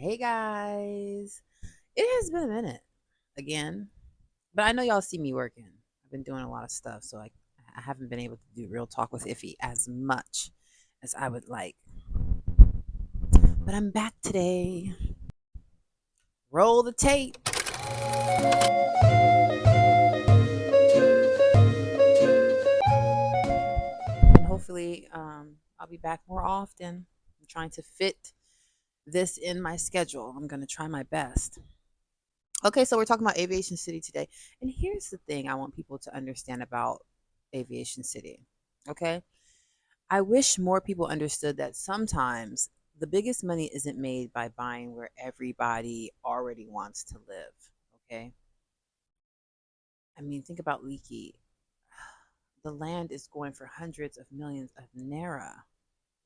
Hey guys, it has been a minute again, but I know y'all see me working. I've been doing a lot of stuff, so I haven't been able to do real talk with Ify as much as I would like. But I'm back today. Roll the tape. And hopefully, I'll be back more often. I'm trying to fit this in my schedule. I'm going to try my best. Okay, so we're talking about Aviation City today. And here's the thing I want people to understand about Aviation City. Okay. I wish more people understood that sometimes the biggest money isn't made by buying where everybody already wants to live. Okay. I mean, think about Leaky. The land is going for hundreds of millions of naira.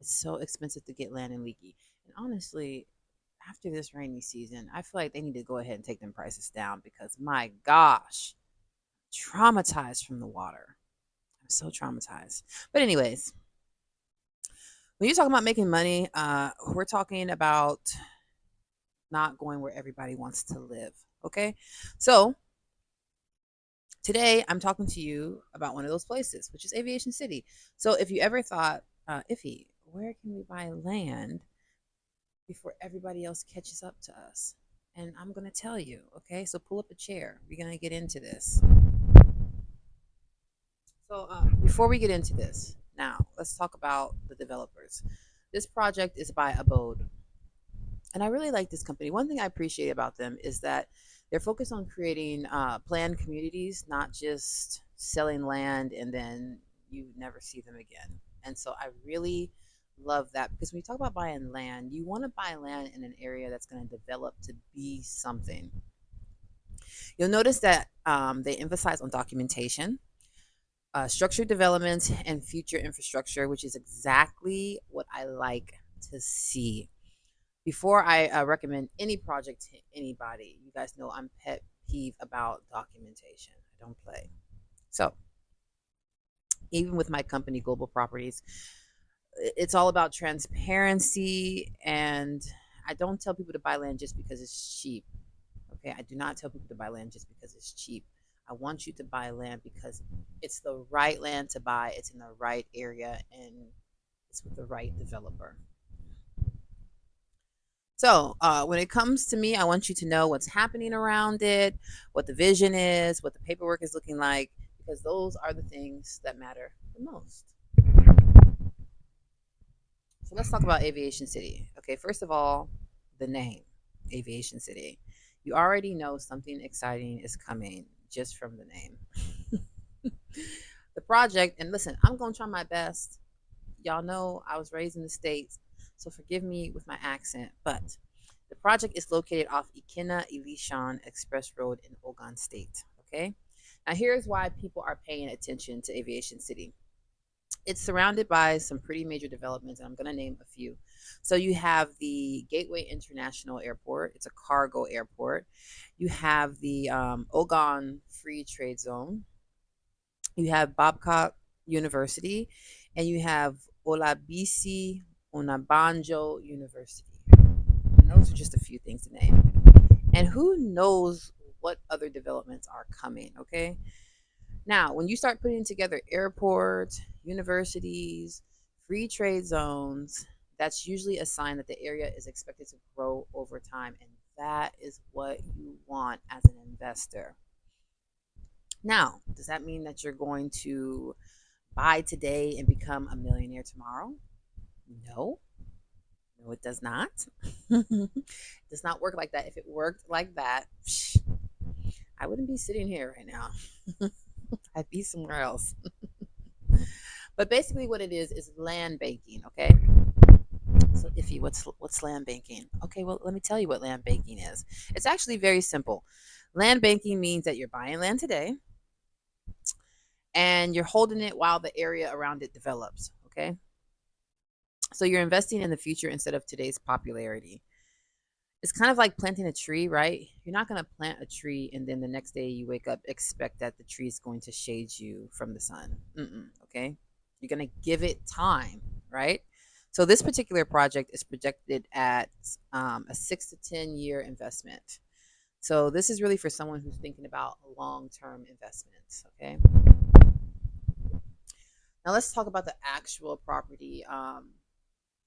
It's so expensive to get land in Leaky. And honestly, after this rainy season, I feel like they need to go ahead and take them prices down because my gosh, traumatized from the water. I'm so traumatized. But anyways, when you're talking about making money, we're talking about not going where everybody wants to live. Okay. So today I'm talking to you about one of those places, which is Aviation City. So if you ever thought, Iffy, where can we buy land before everybody else catches up to us? And I'm going to tell you. Okay. So pull up a chair. We're going to get into this. So before we get into this, now let's talk about the developers. This project is by Abode. And I really like this company. One thing I appreciate about them is that they're focused on creating planned communities, not just selling land and then you never see them again. And so I really love that because when you talk about buying land, you want to buy land in an area that's going to develop to be something. You'll notice that they emphasize on documentation, structured development, and future infrastructure, which is exactly what I like to see. Before I recommend any project to anybody, you guys know I'm pet peeve about documentation. I don't play. So even with my company, Global Properties, it's all about transparency. And I don't tell people to buy land just because it's cheap. Okay. I do not tell people to buy land just because it's cheap. I want you to buy land because it's the right land to buy, it's in the right area, and it's with the right developer. So, when it comes to me, I want you to know what's happening around it, what the vision is, what the paperwork is looking like, because those are the things that matter the most. So, let's talk about Aviation City. Okay, first of all, the name Aviation City. You already know something exciting is coming just from the name. The project, and listen, I'm going to try my best. Y'all know I was raised in the States, so forgive me with my accent, but the project is located off Ikena Ilishan Express Road in Ogun State. Okay. Now, here's why people are paying attention to Aviation City. It's surrounded by some pretty major developments, and I'm going to name a few. So, you have the Gateway International Airport, it's a cargo airport. You have the Ogun Free Trade Zone. You have Babcock University, and you have Olabisi Onabanjo University. And those are just a few things to name. And who knows what other developments are coming, okay? Now, when you start putting together airports, universities, free trade zones, that's usually a sign that the area is expected to grow over time. And that is what you want as an investor. Now, does that mean that you're going to buy today and become a millionaire tomorrow? No. No, it does not. It does not work like that. If it worked like that, I wouldn't be sitting here right now. I'd be somewhere else. But basically, what it is land banking. Okay. So, Iffy, what's land banking? Okay, well, let me tell you what land banking is. It's actually very simple. Land banking means that you're buying land today and you're holding it while the area around it develops. Okay. So you're investing in the future instead of today's popularity. It's kind of like planting a tree, right? You're not going to plant a tree and then the next day you wake up expect that the tree is going to shade you from the sun. Okay, you're going to give it time, right? So this particular project is projected at a 6 to 10 year investment. So this is really for someone who's thinking about long-term investments. Okay. Now let's talk about the actual property. And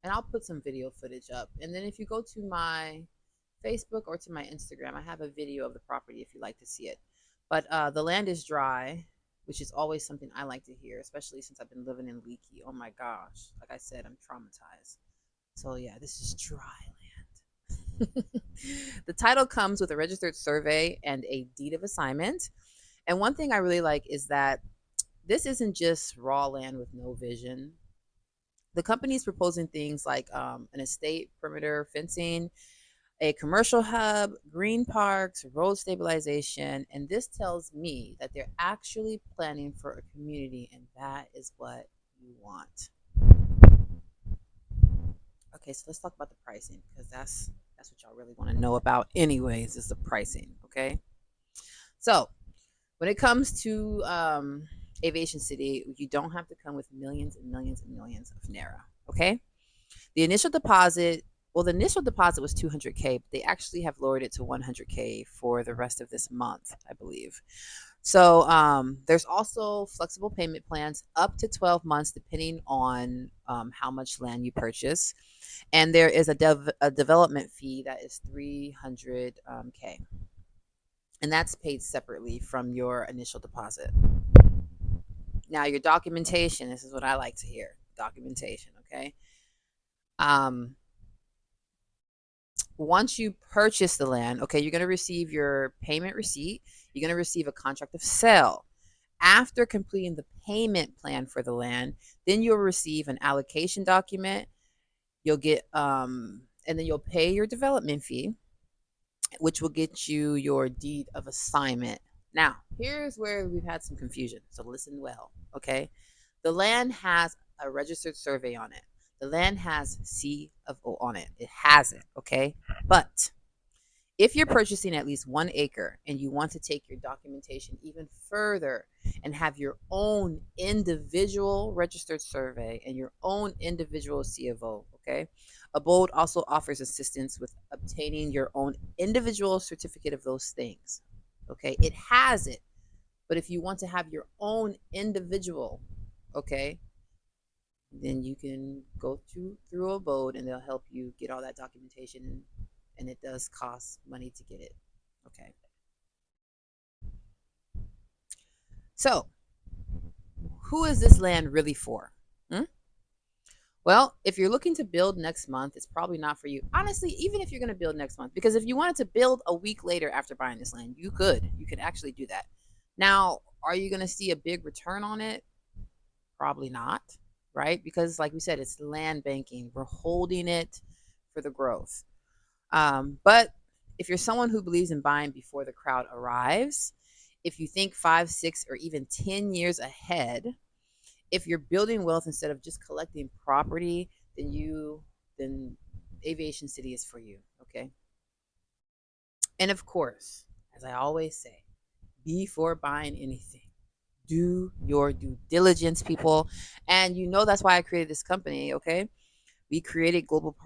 I'll put some video footage up. And then if you go to my Facebook or to my Instagram, I have a video of the property if you'd like to see it. But the land is dry, which is always something I like to hear, especially since I've been living in Leaky. Oh my gosh. Like I said, I'm traumatized. So yeah, this is dry land. The title comes with a registered survey and a deed of assignment. And one thing I really like is that this isn't just raw land with no vision. The company is proposing things like an estate perimeter fencing, a commercial hub, green parks, road stabilization, and this tells me that they're actually planning for a community, and that is what you want. Okay, so let's talk about the pricing, because that's what y'all really want to know about anyways, is the pricing. Okay, so when it comes to Aviation City, you don't have to come with millions and millions and millions of naira. Okay, the initial deposit, well, the initial deposit was 200K, but they actually have lowered it to 100K for the rest of this month, I believe. So there's also flexible payment plans up to 12 months, depending on how much land you purchase. And there is a development fee that is 300K. And that's paid separately from your initial deposit. Now, your documentation, this is what I like to hear. Documentation, okay? Once you purchase the land, okay, you're going to receive your payment receipt. You're going to receive a contract of sale. After completing the payment plan for the land, then you'll receive an allocation document. You'll get, and then you'll pay your development fee, which will get you your deed of assignment. Now, here's where we've had some confusion. So listen well, okay? The land has a registered survey on it. The land has C of O on it. It has it, okay? But if you're purchasing at least 1 acre and you want to take your documentation even further and have your own individual registered survey and your own individual C of O, okay? Abode also offers assistance with obtaining your own individual certificate of those things, okay? It has it, but if you want to have your own individual, okay, then you can go through Abode and they'll help you get all that documentation, and it does cost money to get it. Okay. So, who is this land really for? Well, if you're looking to build next month, it's probably not for you. Honestly, even if you're going to build next month, because if you wanted to build a week later after buying this land, you could. You could actually do that. Now, are you going to see a big return on it? Probably not, right? Because like we said, it's land banking. We're holding it for the growth. But if you're someone who believes in buying before the crowd arrives, if you think 5, 6, or even 10 years ahead, if you're building wealth instead of just collecting property, then Aviation City is for you. Okay. And of course, as I always say, before buying anything, do your due diligence, people. And you know that's why I created this company. Okay. We created global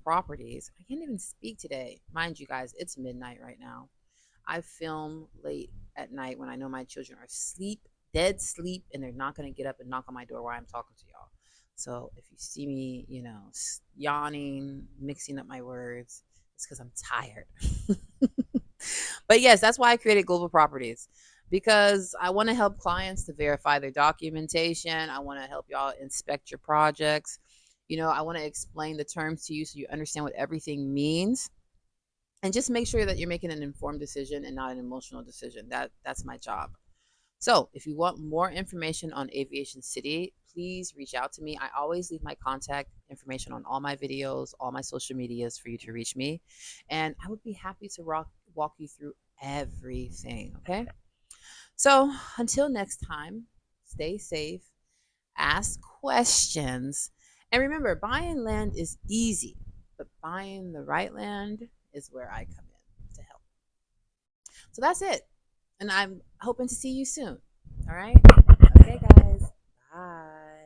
properties. I can't even speak today. Mind you guys, it's midnight right now. I film late at night when I know my children are asleep, dead sleep, and they're not going to get up and knock on my door while I'm talking to y'all. So if you see me, yawning, mixing up my words, it's because I'm tired. But yes, that's why I created global properties, because I want to help clients to verify their documentation. I want to help y'all inspect your projects. I want to explain the terms to you so you understand what everything means, and just make sure that you're making an informed decision and not an emotional decision. That's my job. So if you want more information on Aviation City, please reach out to me. I always leave my contact information on all my videos, all my social medias for you to reach me. And I would be happy to walk you through everything, okay? So until next time, stay safe, ask questions, and remember, buying land is easy, but buying the right land is where I come in to help. So that's it. And I'm hoping to see you soon. All right? Okay, guys. Bye.